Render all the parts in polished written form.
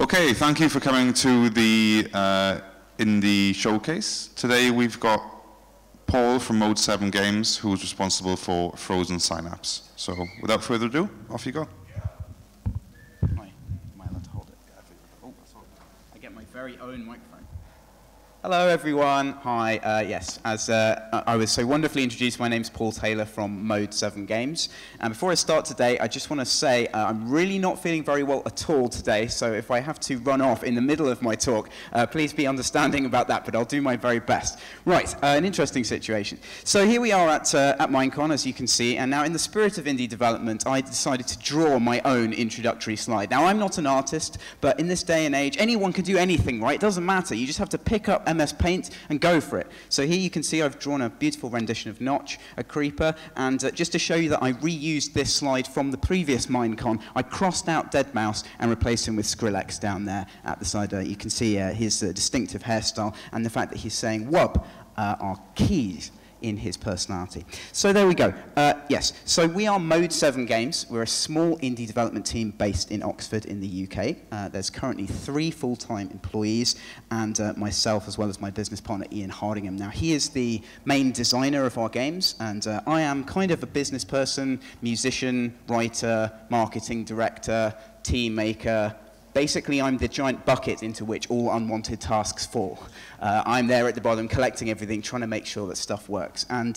Okay, thank you for coming to the Indie Showcase. Today we've got Paul from Mode 7 Games, who's responsible for Frozen Synapse. So without further ado, off you go. Hi, am I allowed to hold it? Oh, sorry. I get my very own microphone. Hello everyone, hi, yes, as I was so wonderfully introduced, my name's Paul Taylor from Mode 7 Games, and before I start today, I just want to say I'm really not feeling very well at all today, so if I have to run off in the middle of my talk, please be understanding about that, but I'll do my very best. Right, an interesting situation. So here we are at Minecon, as you can see, and now in the spirit of indie development, I decided to draw my own introductory slide. Now I'm not an artist, but in this day and age, anyone can do anything, right? It doesn't matter, you just have to pick up MS Paint and go for it. So here you can see I've drawn a beautiful rendition of Notch, a creeper, and just to show you that I reused this slide from the previous Minecon, I crossed out Deadmau5 and replaced him with Skrillex down there at the side. You can see his distinctive hairstyle and the fact that he's saying "wub" are keys in his personality. So there we go. Yes, so we are Mode 7 Games. We're a small indie development team based in Oxford in the UK. There's currently 3 full-time employees and myself as well as my business partner Ian Hardingham. Now he is the main designer of our games and I am kind of a business person, musician, writer, marketing director, team maker. Basically, I'm the giant bucket into which all unwanted tasks fall. I'm there at the bottom collecting everything, trying to make sure that stuff works. And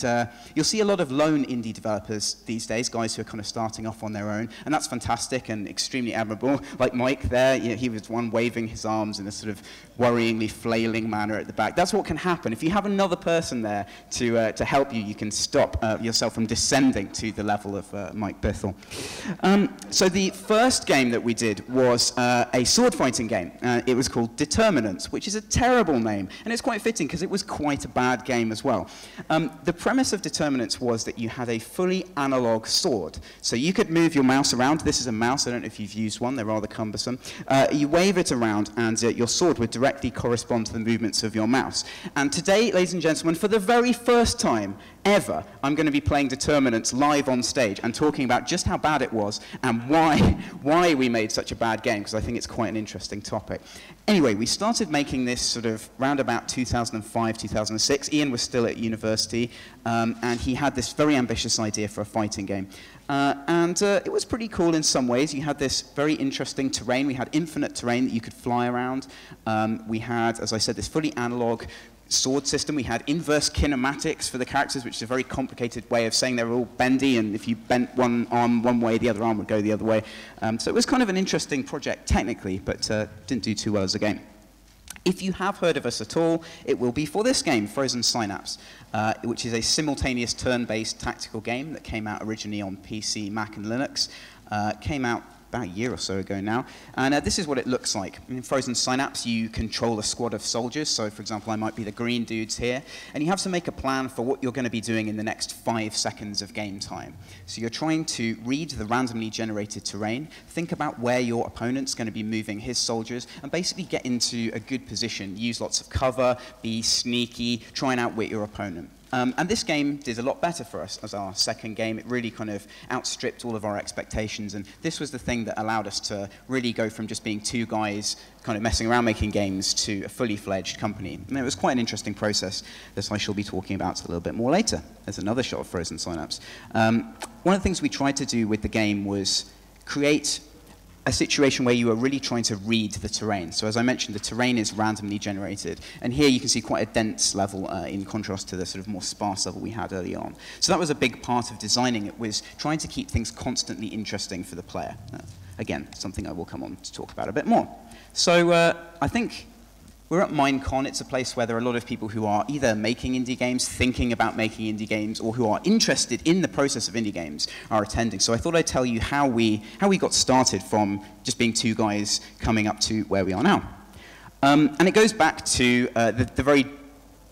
you'll see a lot of lone indie developers these days, guys who are kind of starting off on their own. And that's fantastic and extremely admirable. Like Mike there, you know, he was one waving his arms in a sort of worryingly flailing manner at the back. That's what can happen. If you have another person there to help you, you can stop yourself from descending to the level of Mike Bithell. So the first game that we did was a sword fighting game. It was called Determinants, which is a terrible name. And it's quite fitting because it was quite a bad game as well. The premise of Determinants was that you had a fully analog sword. So you could move your mouse around. This is a mouse. I don't know if you've used one. They're rather cumbersome. You wave it around and your sword would directly correspond to the movements of your mouse. And today, ladies and gentlemen, for the very first time ever, I'm going to be playing Determinants live on stage and talking about just how bad it was and why we made such a bad game, because I think it's quite an interesting topic. Anyway, we started making this sort of round about 2005, 2006. Ian was still at university, and he had this very ambitious idea for a fighting game. It was pretty cool in some ways. You had this very interesting terrain. We had infinite terrain that you could fly around. We had, as I said, this fully analog sword system. We had inverse kinematics for the characters, which is a very complicated way of saying they were all bendy, and if you bent one arm one way, the other arm would go the other way. So it was kind of an interesting project technically, but didn't do too well as a game. If you have heard of us at all, it will be for this game, Frozen Synapse, which is a simultaneous turn-based tactical game that came out originally on PC, Mac, and Linux. Came out about a year or so ago now, and this is what it looks like. In Frozen Synapse, you control a squad of soldiers, so for example, I might be the green dudes here, and you have to make a plan for what you're going to be doing in the next 5 seconds of game time. So you're trying to read the randomly generated terrain, think about where your opponent's going to be moving his soldiers, and basically get into a good position, use lots of cover, be sneaky, try and outwit your opponent. And this game did a lot better for us as our second game. It really kind of outstripped all of our expectations, and this was the thing that allowed us to really go from just being 2 guys kind of messing around making games to a fully fledged company. And it was quite an interesting process that I shall be talking about a little bit more later. There's another shot of Frozen Synapse. One of the things we tried to do with the game was create a situation where you are really trying to read the terrain. So as I mentioned, the terrain is randomly generated. And here you can see quite a dense level in contrast to the sort of more sparse level we had early on. So that was a big part of designing it, was trying to keep things constantly interesting for the player. Again, something I will come on to talk about a bit more. So I think we're at Minecon. It's a place where there are a lot of people who are either making indie games, thinking about making indie games, or who are interested in the process of indie games are attending. So I thought I'd tell you how we got started from just being 2 guys coming up to where we are now. And it goes back to the very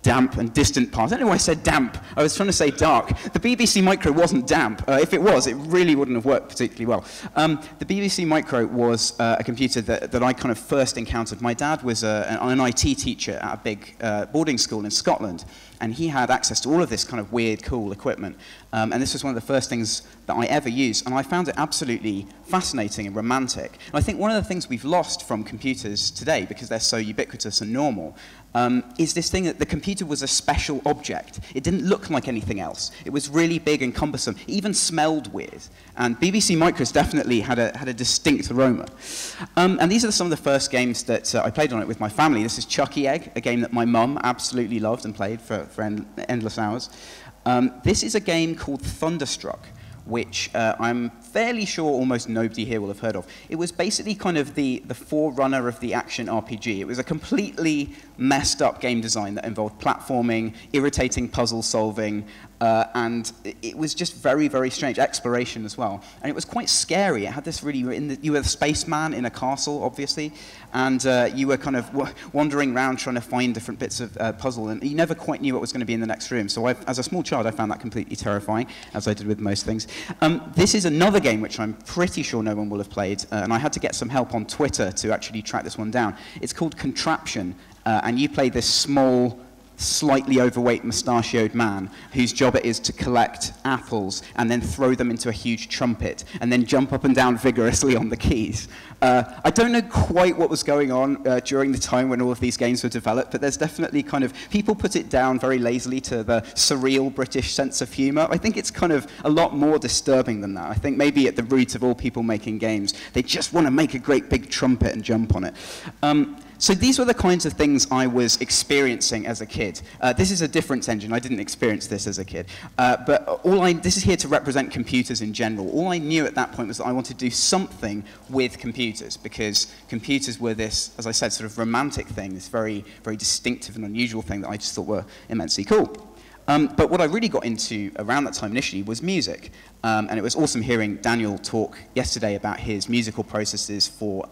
damp and distant past. I don't know why I said damp. I was trying to say dark. The BBC Micro wasn't damp. If it was, it really wouldn't have worked particularly well. The BBC Micro was a computer that I kind of first encountered. My dad was an IT teacher at a big boarding school in Scotland, and he had access to all of this kind of weird, cool equipment. And this was one of the first things that I ever used, and I found it absolutely fascinating and romantic. And I think one of the things we've lost from computers today, because they're so ubiquitous and normal, is this thing that the computer was a special object. It didn't look like anything else. It was really big and cumbersome. It even smelled weird. And BBC Micros definitely had a distinct aroma. And these are some of the first games that I played on it with my family. This is Chucky Egg, a game that my mum absolutely loved and played for endless hours. This is a game called Thunderstruck, which I'm fairly sure almost nobody here will have heard of. It was basically kind of the forerunner of the action RPG. It was a completely messed up game design that involved platforming, irritating puzzle solving, and it was just very, very strange. Exploration as well. And it was quite scary. It had this really, you were a spaceman in a castle, obviously, and you were kind of wandering around trying to find different bits of puzzle, and you never quite knew what was going to be in the next room. So as a small child, I found that completely terrifying, as I did with most things. This is another game which I'm pretty sure no one will have played, and I had to get some help on Twitter to actually track this one down. It's called Contraption, and you play this small, slightly overweight mustachioed man whose job it is to collect apples and then throw them into a huge trumpet and then jump up and down vigorously on the keys. I don't know quite what was going on during the time when all of these games were developed, but there's definitely kind of, people put it down very lazily to the surreal British sense of humor. I think it's kind of a lot more disturbing than that. I think maybe at the root of all people making games, they just want to make a great big trumpet and jump on it. So these were the kinds of things I was experiencing as a kid. This is a difference engine. I didn't experience this as a kid. But this is here to represent computers in general. All I knew at that point was that I wanted to do something with computers, because computers were this, as I said, sort of romantic thing, this very, very distinctive and unusual thing that I just thought were immensely cool. But what I really got into around that time initially was music. And it was awesome hearing Daniel talk yesterday about his musical processes for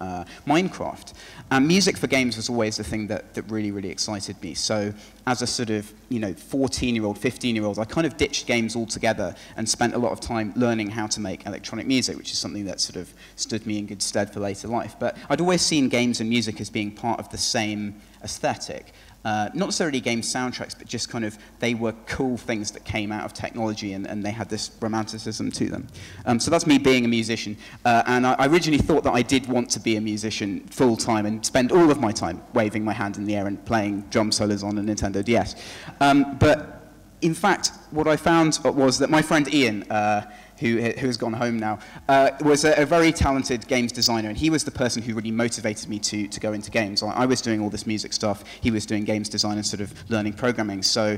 Minecraft. And music for games was always the thing that really, really excited me. So as a sort of, 14-year-old, 15-year-old, I kind of ditched games altogether and spent a lot of time learning how to make electronic music, which is something that sort of stood me in good stead for later life. But I'd always seen games and music as being part of the same aesthetic. Not necessarily game soundtracks, but just kind of, they were cool things that came out of technology, and they had this romanticism to them. So that's me being a musician. And I originally thought that I did want to be a musician full-time and spend all of my time waving my hand in the air and playing drum solos on a Nintendo DS. But in fact, what I found was that my friend Ian, who has gone home now, was a very talented games designer, and he was the person who really motivated me to go into games. I was doing all this music stuff, he was doing games design and sort of learning programming, so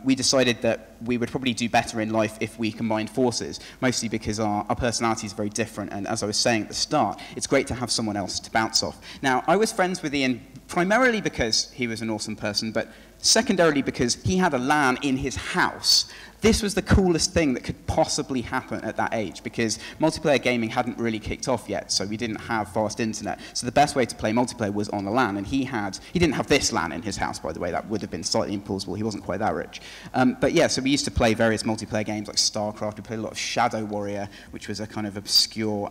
we decided that we would probably do better in life if we combined forces, mostly because our personalities are very different, and as I was saying at the start, it's great to have someone else to bounce off. Now, I was friends with Ian primarily because he was an awesome person, but secondarily because he had a LAN in his house. This was the coolest thing that could possibly happen at that age, because multiplayer gaming hadn't really kicked off yet, so we didn't have fast internet. So the best way to play multiplayer was on a LAN, and he didn't have this LAN in his house, by the way. That would have been slightly implausible. He wasn't quite that rich. But yeah, so we used to play various multiplayer games like StarCraft. We played a lot of Shadow Warrior, which was a kind of obscure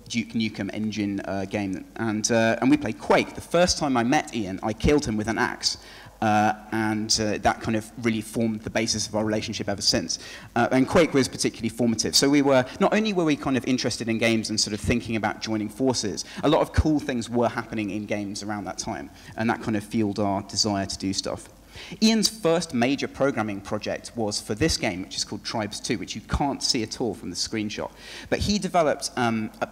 Duke Nukem engine game, and we played Quake. The first time I met Ian, I killed him with an axe. That kind of really formed the basis of our relationship ever since. And Quake was particularly formative. So not only were we kind of interested in games and sort of thinking about joining forces, a lot of cool things were happening in games around that time, and that kind of fueled our desire to do stuff. Ian's first major programming project was for this game, which is called Tribes 2, which you can't see at all from the screenshot. But he developed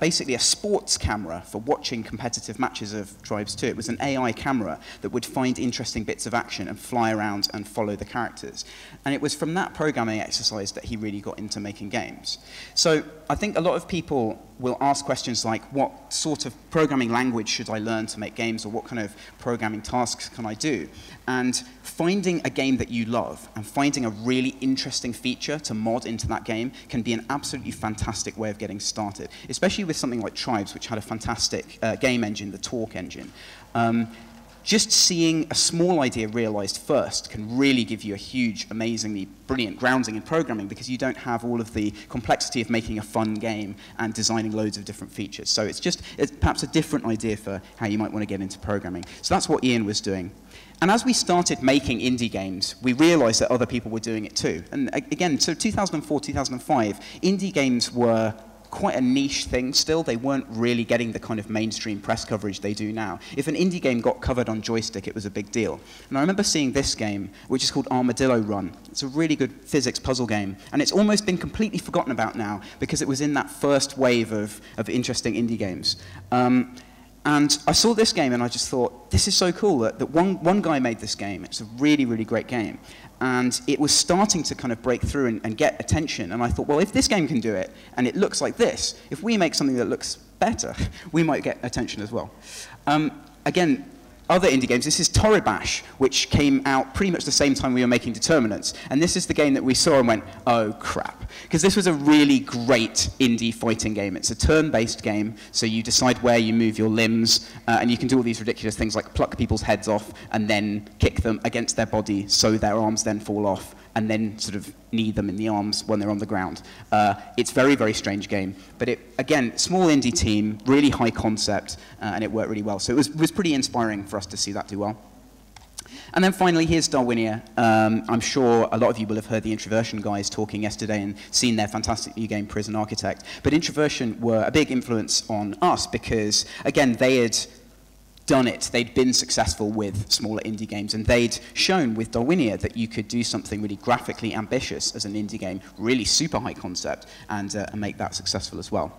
basically a sports camera for watching competitive matches of Tribes 2. It was an AI camera that would find interesting bits of action and fly around and follow the characters. And it was from that programming exercise that he really got into making games. So I think a lot of people will ask questions like, what sort of programming language should I learn to make games, or what kind of programming tasks can I do? And finding a game that you love and finding a really interesting feature to mod into that game can be an absolutely fantastic way of getting started, especially with something like Tribes, which had a fantastic game engine, the Talk engine. just seeing a small idea realized first can really give you a huge, amazingly brilliant grounding in programming, because you don't have all of the complexity of making a fun game and designing loads of different features. So it's perhaps a different idea for how you might want to get into programming. So that's what Ian was doing. And as we started making indie games, we realized that other people were doing it too. And again, so 2004, 2005, indie games were quite a niche thing still. They weren't really getting the kind of mainstream press coverage they do now. If an indie game got covered on Joystick, it was a big deal. And I remember seeing this game, which is called Armadillo Run. It's a really good physics puzzle game. And it's almost been completely forgotten about now, because it was in that first wave of interesting indie games. And I saw this game and I just thought, this is so cool that one guy made this game. It's a really, really great game. And it was starting to kind of break through and get attention. And I thought, well, if this game can do it, and it looks like this, if we make something that looks better, we might get attention as well. Again, other indie games, this is Toribash, which came out pretty much the same time we were making Determinants. And this is the game that we saw and went, oh, crap. Because this was a really great indie fighting game. It's a turn-based game, so you decide where you move your limbs, and you can do all these ridiculous things like pluck people's heads off and then kick them against their body so their arms then fall off, and then sort of knee them in the arms when they're on the ground. It's a very, very strange game. But again, small indie team, really high concept, and it worked really well. So it was pretty inspiring for us to see that do well. And then finally, here's Darwinia. I'm sure a lot of you will have heard the Introversion guys talking yesterday and seen their fantastic new game, Prison Architect. But Introversion were a big influence on us because, again, they had done it. They'd been successful with smaller indie games, and they'd shown with Darwinia that you could do something really graphically ambitious as an indie game, really super high concept, and make that successful as well.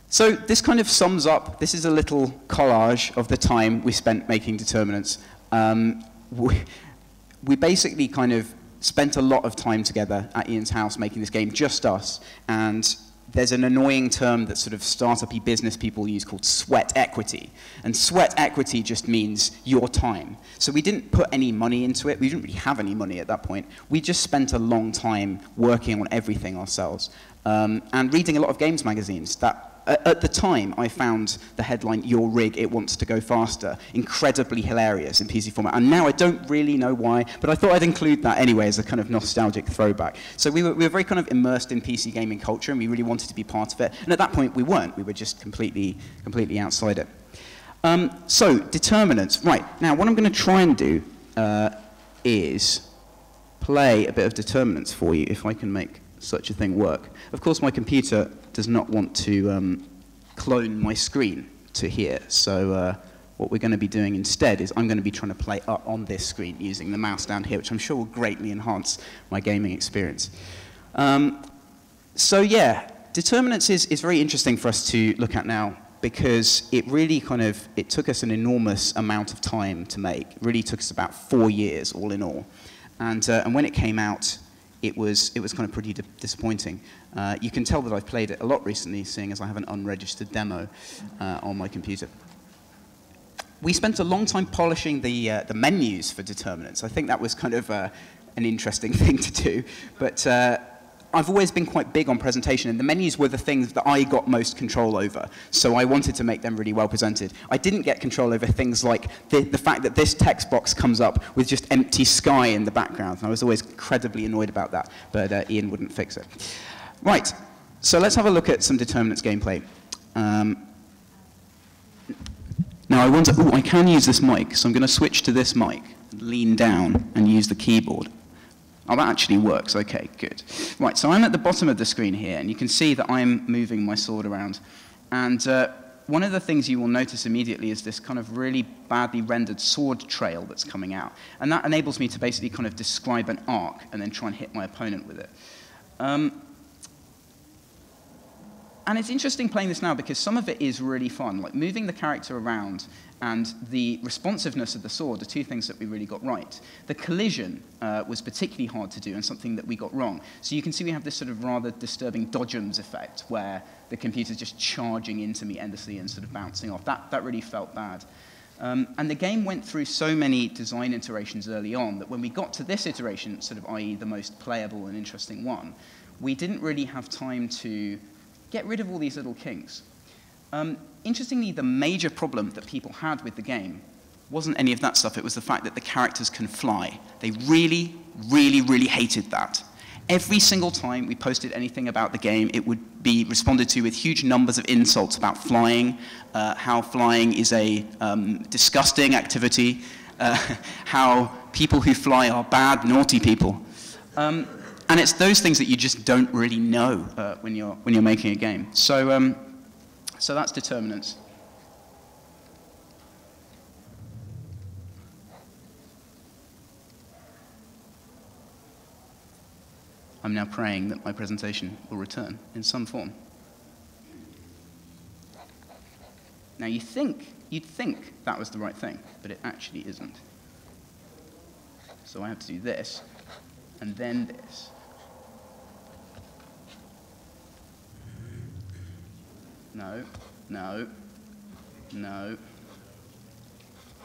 So this kind of sums up, this is a little collage of the time we spent making Determinants. We basically kind of spent a lot of time together at Ian's house making this game, just us, and there's an annoying term that sort of startup-y business people use called sweat equity. And sweat equity just means your time. So we didn't put any money into it. We didn't really have any money at that point. We just spent a long time working on everything ourselves and reading a lot of games magazines. At the time, I found the headline, "Your rig, it wants to go faster," incredibly hilarious in PC format. And now I don't really know why, but I thought I'd include that anyway as a kind of nostalgic throwback. So we were very kind of immersed in PC gaming culture, and we really wanted to be part of it. And at that point, we weren't. We were just completely outside it. So, Determinants. Right, now what I'm going to try and do is play a bit of Determinants for you, if I can make such a thing work. Of course, my computer does not want to clone my screen to here. So what we're going to be doing instead is I'm going to be trying to play up on this screen using the mouse down here, which I'm sure will greatly enhance my gaming experience. So yeah, Determinants is very interesting for us to look at now, because it really it took us an enormous amount of time to make. It really took us about 4 years all in all. And when it came out, it was kind of pretty disappointing. You can tell that I've played it a lot recently, seeing as I have an unregistered demo on my computer. We spent a long time polishing the menus for Determinants. I think that was kind of an interesting thing to do. But I've always been quite big on presentation, and the menus were the things that I got most control over. So I wanted to make them really well presented. I didn't get control over things like the fact that this text box comes up with just empty sky in the background. And I was always incredibly annoyed about that, but Ian wouldn't fix it. Right, so let's have a look at some Determinants gameplay. Now I can use this mic, so I'm going to switch to this mic, lean down, and use the keyboard. Oh, that actually works. Okay, good. Right, so I'm at the bottom of the screen here, and you can see that I'm moving my sword around. And one of the things you will notice immediately is this kind of really badly rendered sword trail that's coming out. And that enables me to basically kind of describe an arc and then try and hit my opponent with it. And it's interesting playing this now because some of it is really fun, like moving the character around and the responsiveness of the sword are two things that we really got right. The collision was particularly hard to do and something that we got wrong. So you can see we have this sort of rather disturbing dodgems effect where the computer's just charging into me endlessly and sort of bouncing off. That really felt bad. And the game went through so many design iterations early on that when we got to this iteration, sort of i.e. the most playable and interesting one, we didn't really have time to get rid of all these little kinks. Interestingly, the major problem that people had with the game wasn't any of that stuff. It was the fact that the characters can fly. They really, really, really hated that. Every single time we posted anything about the game, it would be responded to with huge numbers of insults about flying, how flying is a disgusting activity, how people who fly are bad, naughty people. And it's those things that you just don't really know when you're making a game. So that's determinants. I'm now praying that my presentation will return in some form. Now you'd think that was the right thing, but it actually isn't. So I have to do this, and then this. No, no, no.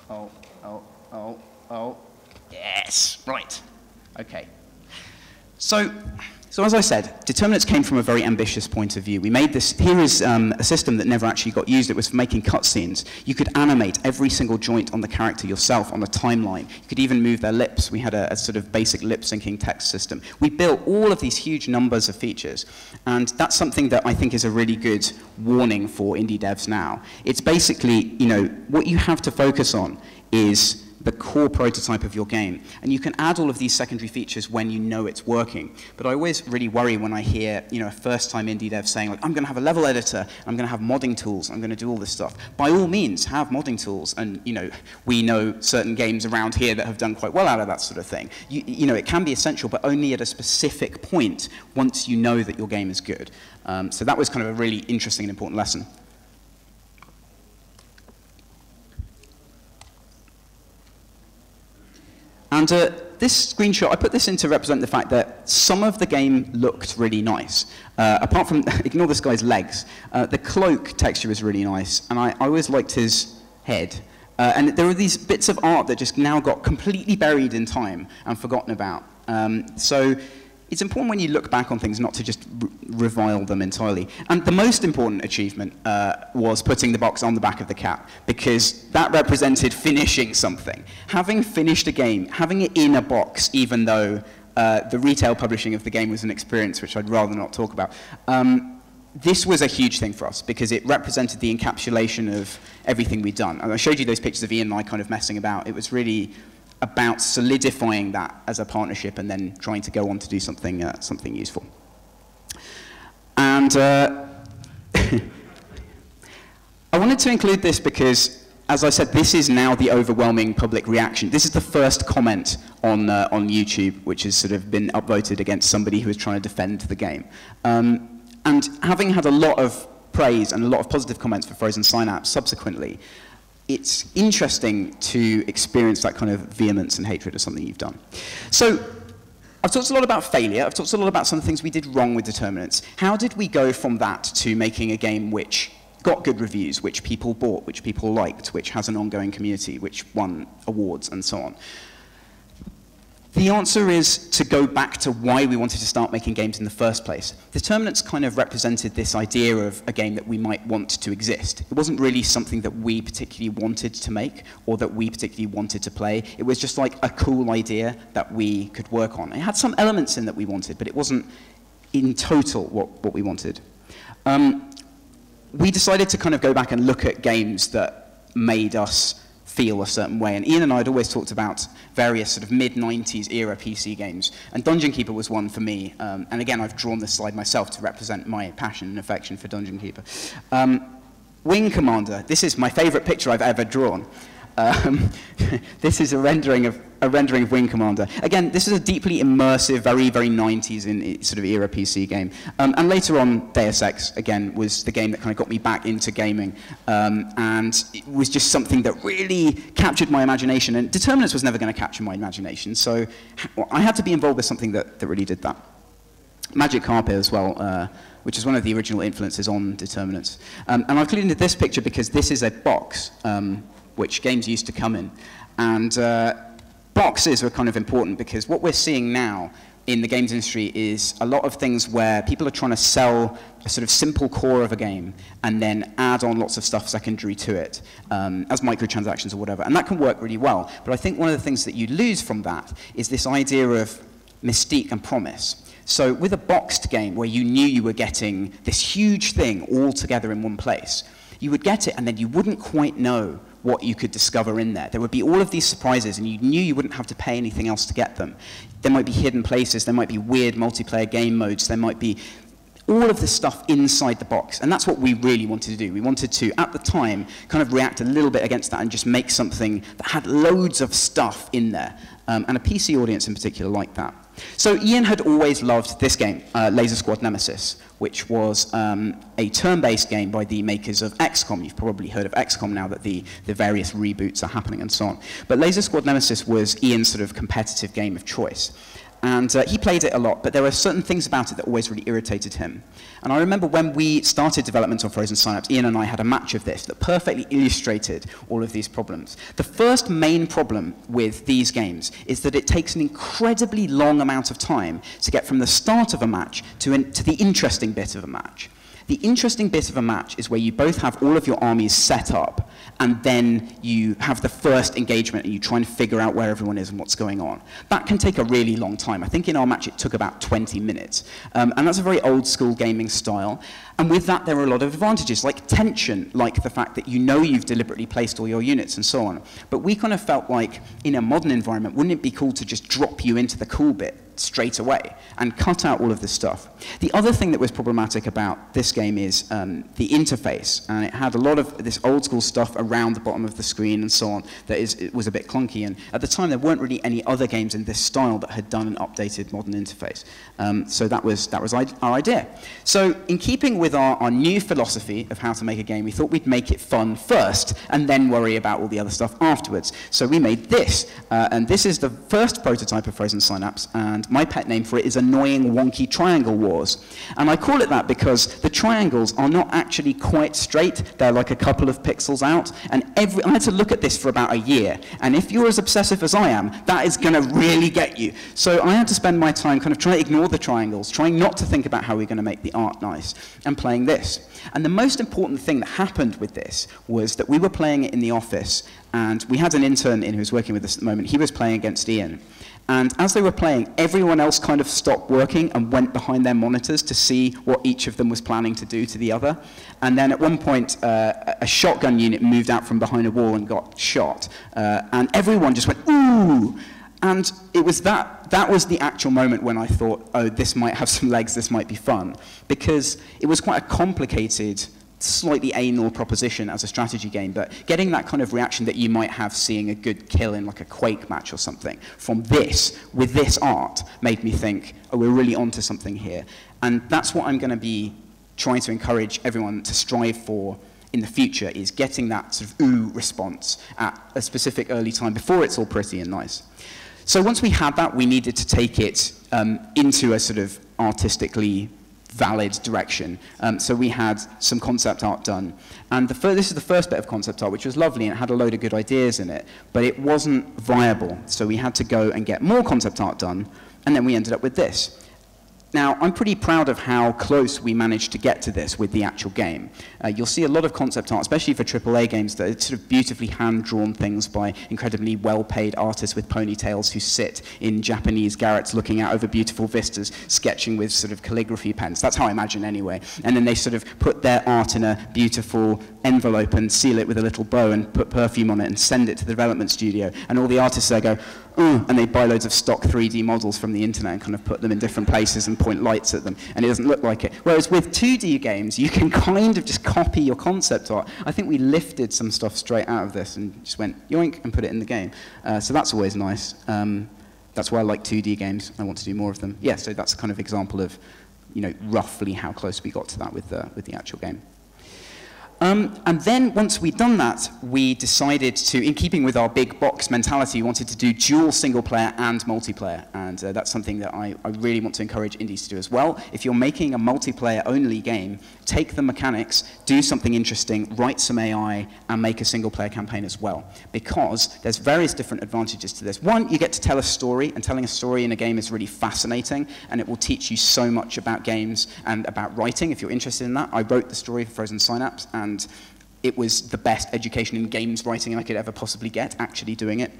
Oh. Yes, right. Okay. So as I said, determinants came from a very ambitious point of view. We made this, here is a system that never actually got used. It was for making cutscenes. You could animate every single joint on the character yourself on a timeline. You could even move their lips. We had a sort of basic lip-syncing text system. We built all of these huge numbers of features, and that's something that I think is a really good warning for indie devs now. It's basically, you know, what you have to focus on is the core prototype of your game. And you can add all of these secondary features when you know it's working. But I always really worry when I hear, you know, a first-time indie dev saying, like, I'm going to have a level editor, I'm going to have modding tools, I'm going to do all this stuff. By all means, have modding tools. And, you know, we know certain games around here that have done quite well out of that sort of thing. You know, it can be essential, but only at a specific point once you know that your game is good. So that was kind of a really interesting and important lesson. And this screenshot, I put this in to represent the fact that some of the game looked really nice. Apart from, ignore this guy's legs, the cloak texture is really nice, and I always liked his head. And there were these bits of art that just now got completely buried in time and forgotten about. So it's important when you look back on things not to just revile them entirely. And the most important achievement was putting the box on the back of the cap, because that represented finishing something. Having finished a game, having it in a box, even though the retail publishing of the game was an experience which I'd rather not talk about, this was a huge thing for us, because it represented the encapsulation of everything we'd done. And I showed you those pictures of Ian and I kind of messing about. It was really about solidifying that as a partnership and then trying to go on to do something, something useful. And I wanted to include this because, as I said, this is now the overwhelming public reaction. This is the first comment on YouTube, which has sort of been upvoted against somebody who is trying to defend the game. And having had a lot of praise and a lot of positive comments for Frozen Synapse subsequently, it's interesting to experience that kind of vehemence and hatred of something you've done. So I've talked a lot about failure. I've talked a lot about some of the things we did wrong with determinants. How did we go from that to making a game which got good reviews, which people bought, which people liked, which has an ongoing community, which won awards, and so on? The answer is to go back to why we wanted to start making games in the first place. Determinants kind of represented this idea of a game that we might want to exist. It wasn't really something that we particularly wanted to make or that we particularly wanted to play. It was just like a cool idea that we could work on. It had some elements in that we wanted, but it wasn't in total what we wanted. We decided to kind of go back and look at games that made us feel a certain way. And Ian and I had always talked about various sort of mid-90s era PC games. And Dungeon Keeper was one for me. And again, I've drawn this slide myself to represent my passion and affection for Dungeon Keeper. Wing Commander, this is my favorite picture I've ever drawn. This is a rendering of Wing Commander. Again, this is a deeply immersive, very, very 90s in sort of era PC game. And later on, Deus Ex, again, was the game that kind of got me back into gaming. And it was just something that really captured my imagination. And Determinants was never going to capture my imagination. So I had to be involved with something that really did that. Magic Carpet as well, which is one of the original influences on Determinants. And I've included this picture because this is a box which games used to come in. And boxes are kind of important because what we're seeing now in the games industry is a lot of things where people are trying to sell a sort of simple core of a game and then add on lots of stuff secondary to it as microtransactions or whatever. And that can work really well. But I think one of the things that you lose from that is this idea of mystique and promise. So with a boxed game where you knew you were getting this huge thing all together in one place, you would get it and then you wouldn't quite know what you could discover in there. There would be all of these surprises and you knew you wouldn't have to pay anything else to get them. There might be hidden places, there might be weird multiplayer game modes, there might be all of this stuff inside the box. And that's what we really wanted to do. We wanted to, at the time, kind of react a little bit against that and just make something that had loads of stuff in there. And a PC audience in particular liked that. So Ian had always loved this game, Laser Squad Nemesis, which was a turn-based game by the makers of XCOM. You've probably heard of XCOM now that the various reboots are happening and so on. But Laser Squad Nemesis was Ian's sort of competitive game of choice. And he played it a lot, but there were certain things about it that always really irritated him. And I remember when we started development on Frozen Synapse, Ian and I had a match of this that perfectly illustrated all of these problems. The first main problem with these games is that it takes an incredibly long amount of time to get from the start of a match to the interesting bit of a match. The interesting bit of a match is where you both have all of your armies set up, and then you have the first engagement and you try and figure out where everyone is and what's going on. That can take a really long time. I think in our match it took about 20 minutes. And that's a very old school gaming style. And with that there are a lot of advantages, like tension, like the fact that you know you've deliberately placed all your units and so on. But we kind of felt like in a modern environment, wouldn't it be cool to just drop you into the cool bit straight away and cut out all of this stuff? The other thing that was problematic about this game is the interface, and it had a lot of this old school stuff around the bottom of the screen and so on that it was a bit clunky, and at the time there weren't really any other games in this style that had done an updated modern interface. So that was our idea. So in keeping with our new philosophy of how to make a game, we thought we'd make it fun first and then worry about all the other stuff afterwards. So we made this, and this is the first prototype of Frozen Synapse, and my pet name for it is Annoying Wonky Triangle Wars. And I call it that because the triangles are not actually quite straight. They're like a couple of pixels out. And I had to look at this for about a year. And if you're as obsessive as I am, that is going to really get you. So I had to spend my time kind of trying to ignore the triangles, trying not to think about how we're going to make the art nice, and playing this. And the most important thing that happened with this was that we were playing it in the office, and we had an intern in who was working with us at the moment. He was playing against Ian. And as they were playing, everyone else kind of stopped working and went behind their monitors to see what each of them was planning to do to the other. And then at one point, a shotgun unit moved out from behind a wall and got shot. And everyone just went, ooh! And it was that was the actual moment when I thought, oh, this might have some legs, this might be fun. Because it was quite a complicated, slightly anal proposition as a strategy game, but getting that kind of reaction that you might have seeing a good kill in like a Quake match or something from this, with this art, made me think, oh, we're really onto something here. And that's what I'm going to be trying to encourage everyone to strive for in the future, is getting that sort of ooh response at a specific early time before it's all pretty and nice. So once we had that, we needed to take it into a sort of artistically valid direction. So we had some concept art done. And this is the first bit of concept art, which was lovely, and it had a load of good ideas in it, but it wasn't viable. So we had to go and get more concept art done, and then we ended up with this. Now, I'm pretty proud of how close we managed to get to this with the actual game. You'll see a lot of concept art, especially for AAA games, that are sort of beautifully hand-drawn things by incredibly well-paid artists with ponytails who sit in Japanese garrets looking out over beautiful vistas, sketching with sort of calligraphy pens. That's how I imagine anyway. And then they sort of put their art in a beautiful envelope and seal it with a little bow and put perfume on it and send it to the development studio. And all the artists there go, and they buy loads of stock 3D models from the internet and kind of put them in different places and point lights at them, and it doesn't look like it. Whereas with 2D games, you can kind of just copy your concept art. I think we lifted some stuff straight out of this and just went yoink and put it in the game. So that's always nice. That's why I like 2D games. I want to do more of them. Yeah, so that's a kind of example of, roughly how close we got to that with the actual game. And then once we'd done that, we decided to, in keeping with our big box mentality, we wanted to do dual single player and multiplayer. And that's something that I really want to encourage indies to do as well. If you're making a multiplayer only game, take the mechanics, do something interesting, write some AI, and make a single player campaign as well. Because there's various different advantages to this. One, you get to tell a story, and telling a story in a game is really fascinating, and it will teach you so much about games and about writing if you're interested in that. I wrote the story for Frozen Synapse, and it was the best education in games writing I could ever possibly get, actually doing it.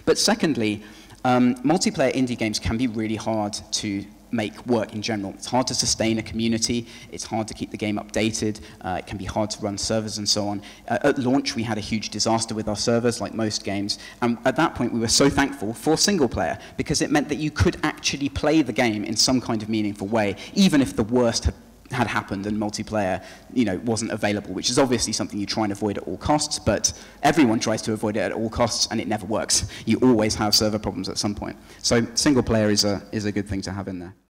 But secondly, multiplayer indie games can be really hard to make work in general. It's hard to sustain a community, it's hard to keep the game updated, it can be hard to run servers and so on. At launch we had a huge disaster with our servers, like most games, and at that point we were so thankful for single player, because it meant that you could actually play the game in some kind of meaningful way, even if the worst had happened and multiplayer, wasn't available, which is obviously something you try and avoid at all costs, but everyone tries to avoid it at all costs, and it never works. You always have server problems at some point. So single player is a good thing to have in there.